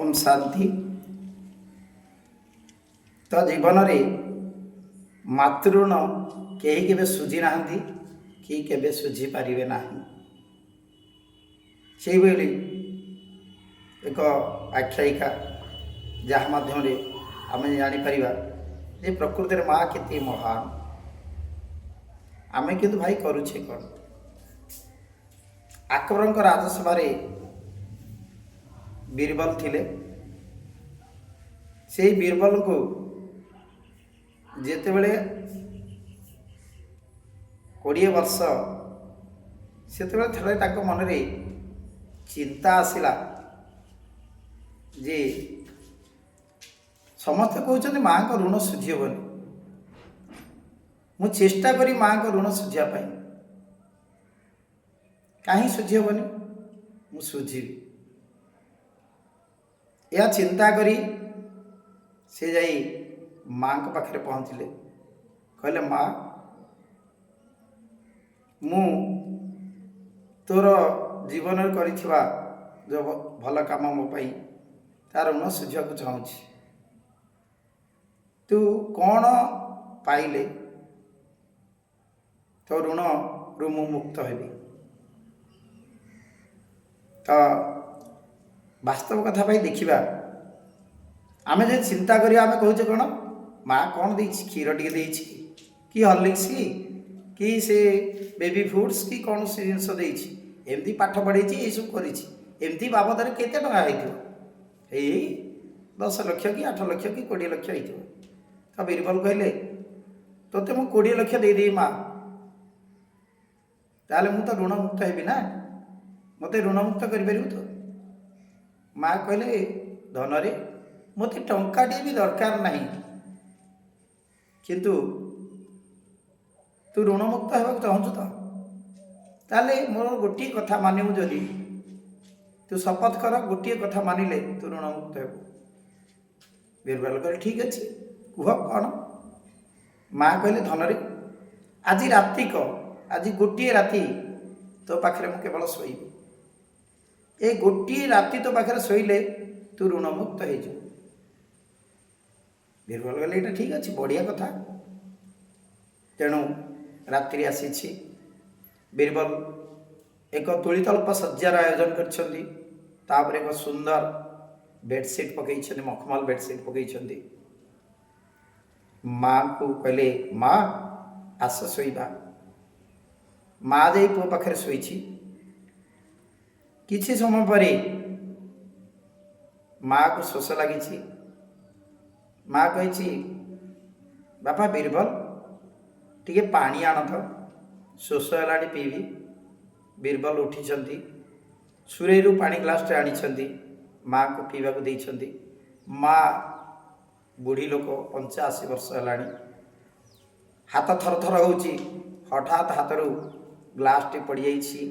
ओम शांति। तो जीवन में मातृऋण कहीं केबे सुझी ना कि केबे सुझी पारिबे नाही। से भली एक आख्यायिका जहाँ माध्यम आम जापर जे प्रकृति माँ केते महान आमे किंतु भाई करुछे कौन। अकबर राजसभा बीरबल थिले। से बीरबल को जेतेबेले 20 वर्ष सेतेबेले थरे ताको मन रे चिंता आसिला जे समस्त कहते माँ को ऋण सुझी हेबनी। मु चेष्टा करी माँ को ऋण सुझा पाई कहीं सुझी हेबनी मु सुझीबी। यह चिंता करी से जाई माँ को पाखे पहुँचले। कहले माँ मु तोर जीवन करिथिबा जो भल काम मो पाई तार ऋण सुझा को चाहूँगी। तू कौन पाइले तो ऋण रु मु मुक्त हेबी। तो वास्तव कथा भाई देखा आम जो चिंता करिया आम कहूचे कौन माँ कौन दे क्षीर टे कि हॉर्लिक्स कि से बेबी फुड्स कि कौन से जिनस एमती पाठ पढ़े ये सब करमती बाबद केते टका हो 10 लाख कि 8 लाख कि 20 लाख हो। तो बीरबल कहले तोते मु 20 लाख देदेवी माँ ताले मु तो ऋण मुक्त हेबी ना मत ऋण मुक्त कर। तो माँ कहले धन रे मत टंकाटे भी दरकार नहीं किंतु तू ऋण मुक्त होगा चाहूँ तो ताले मोर गोटे कथा मानू जदि तू शपथ कर गोटे कथा मानिले तू ऋण मुक्त हो। बीरबल कहले ठीक अच्छे कह कौन। माँ कहले धन रे आज राति आज गोटे राति तो पाखे मु केवल शोइबी। ए गोटे राति तो पाखे शोइले तू ऋण मुक्त हो। बीरबल कहले ये ठीक अच्छे बढ़िया कथा। तेणु रात्रि आसी बीरबल एक तुलितल्प सज्जार आयोजन कर एक सुंदर बेडसीट पकई मखमल बेडसीट पकई माँ को कहले माँ आस शोइबा। माँ जा पुओ पाखे शोई किछि समय पर माँ को शोष लगी। माँ कही बापा बीरबल टिके पानी आण तो शोष है पीबी। बीरबल उठी सुरेरु पानी ग्लास आनी माँ को पीवा को देइछंती। माँ बुढ़ी लोक 85 वर्ष है हाथ थर थर हो हठात हाथ रू ग्लास टी पड़ जाइए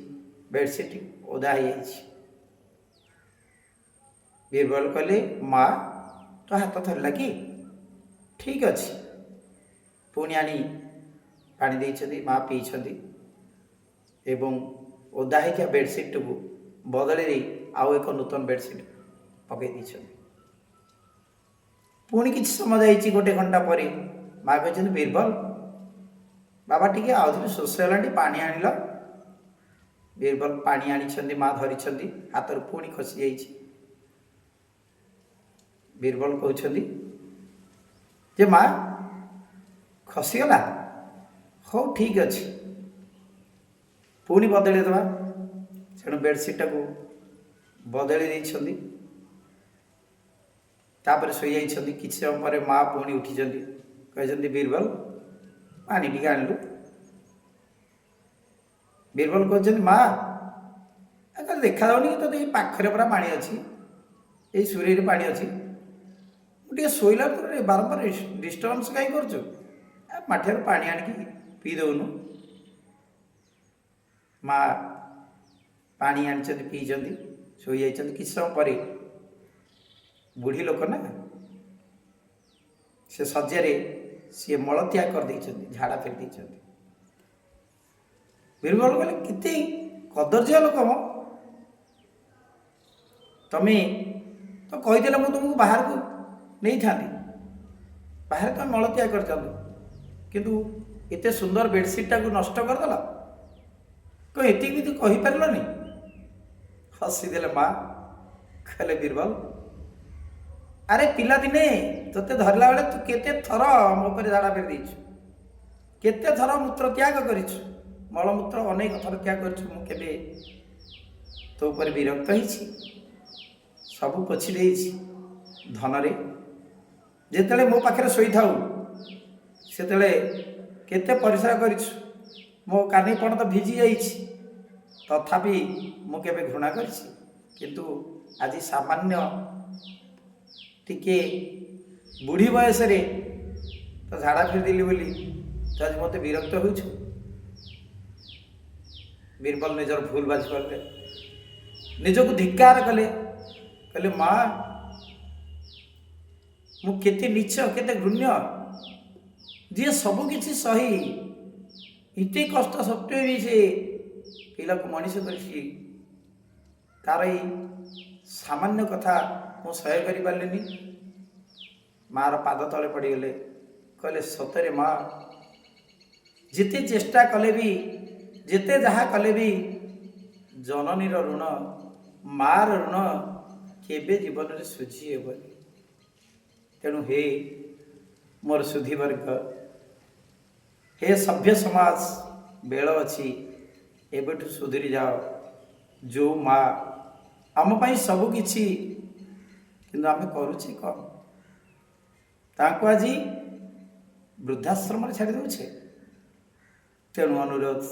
बेडसीट ओदा हो जाइए। बीरबल कहले माँ तो हाथ थरला कि ठीक अच्छे पुणी आनी पानी देइछंती माँ पीछंती एवं ओदा होइका बेडसीट को बदली आउ एक नूतन बेडसीट पकई देइछंती। पुणी किछि समय जाइए गोटे घंटा पर माँ कहते बीरबल बाबा टिके आउे शोष है पानी आनिल। बीरबल पानी आनी माँ धरी हाथ पुणी खसी जाइए। बीरबल कहते जे माँ खसीगला हो ठीक अच्छे पुणी बदल देवा। तेणु बेडसीटा को बदली तापर शोई जाइए। किसी समय पर माँ पुणी उठी कहते बीरबल पानी टी आणलु। बीरबल कहते माँ अगर देखा जाऊनी कि तो पाखरे पूरा पानी अच्छी ये सूर्य पानी अच्छी मुझे शोला बारंबार डिस्टर्बांस कहीं कर माठिया पानी आणिकी पी दौनु। माँ पानी आनी पी शोई जाइए। किसी समय पर बुढ़ी लोक ना से शज्यारे सी मलत्याग कर देइछंती झाड़ा फेर देइछंती। बीरबल कहले केते कदर्य लोक मो तमें तो कहीदेले ମୁଁ ତୁମକୁ ବାହାରକୁ ନେଇଥାନ୍ତି, ବାହାରେ ତୁମେ ମଳତ୍ୟାଗ କରିଥାନ୍ତୁ, କିନ୍ତୁ ଏତେ ସୁନ୍ଦର ବେଡ଼ସିଟ୍ଟାକୁ ନଷ୍ଟ କରିଦେଲ, କ'ଣ ଏତିକି ବି ତୁ କହିପାରିଲନି? ହସିଦେଲେ ମା, କହିଲେ ବୀରବଲ, ଆରେ ପିଲାଦିନେ ତୋତେ ଧରିଲା ବେଳେ ତୁ କେତେ ଥର ମୋ ଉପରେ ଝାଡ଼ା ଫେରି ଦେଇଛୁ, କେତେ ଥର ମୂତ୍ର ତ୍ୟାଗ କରିଛୁ, ମଳମୂତ୍ର ଅନେକ ଥର ତ୍ୟାଗ କରିଛୁ। ମୁଁ କେବେ ତୋ ଉପରେ ବିରକ୍ତ ହେଇଛି? ସବୁ ପୋଛି ଦେଇଛି ଧନରେ। ଯେତେବେଳେ ମୋ ପାଖରେ ଶୋଇଥାଉ ସେତେବେଳେ କେତେ ପରିଶ୍ରା କରିଛୁ, ମୋ କାନିପଣ ତ ଭିଜି ଯାଇଛି, ତଥାପି ମୁଁ କେବେ ଘୃଣା କରିଛି? କିନ୍ତୁ ଆଜି ସାମାନ୍ୟ ଟିକେ ବୁଢ଼ୀ ବୟସରେ ତ ଝାଡ଼ା ଫେରିଦେଲି ବୋଲି ତ ଆଜି ମୋତେ ବିରକ୍ତ ହେଉଛୁ? ବୀରବଲ ନିଜର ଭୁଲ ବାଜି କଲେ, ନିଜକୁ ଧିକ୍କାର କଲେ, କହିଲେ ମା, ମୁଁ କେତେ ନୀଚ, କେତେ ଘୃଣ୍ୟ, ଯିଏ ସବୁକିଛି ସହି ଏତେ କଷ୍ଟ ସତ୍ତ୍ୱେ ବି ସେ ପିଲାକୁ ମଣିଷ କରିଛି, ତାର ଏଇ ସାମାନ୍ୟ କଥା ମୁଁ ସହ୍ୟ କରିପାରିଲିନି। ମାଆର ପାଦ ତଳେ ପଡ଼ିଗଲେ, କହିଲେ ସତରେ ମା, ଯେତେ ଚେଷ୍ଟା କଲେ ବି, ଯେତେ ଯାହା କଲେ ବି ଜନନୀର ଋଣ, ମାଆର ଋଣ କେବେ ଜୀବନରେ ଶୁଝି ହେବନି। ତେଣୁ ହେ ମୋର ସୁଧୀବର୍ଗ, ହେ ସଭ୍ୟ ସମାଜ, ବେଳ ଅଛି, ଏବେଠୁ ସୁଧୁରି ଯାଅ। ଯେଉଁ ମା ଆମ ପାଇଁ ସବୁ କିଛି, କିନ୍ତୁ ଆମେ କରୁଛେ କ'ଣ? ତାଙ୍କୁ ଆଜି ବୃଦ୍ଧାଶ୍ରମରେ ଛାଡ଼ି ଦେଉଛେ। ତେଣୁ ଅନୁରୋଧ,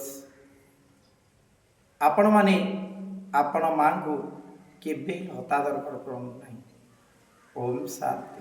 ଆପଣମାନେ ଆପଣ ମାଙ୍କୁ କେବେ ହତାଦର କରନ୍ତୁ ନାହିଁ। ଓମ୍ ଶାନ୍ତି।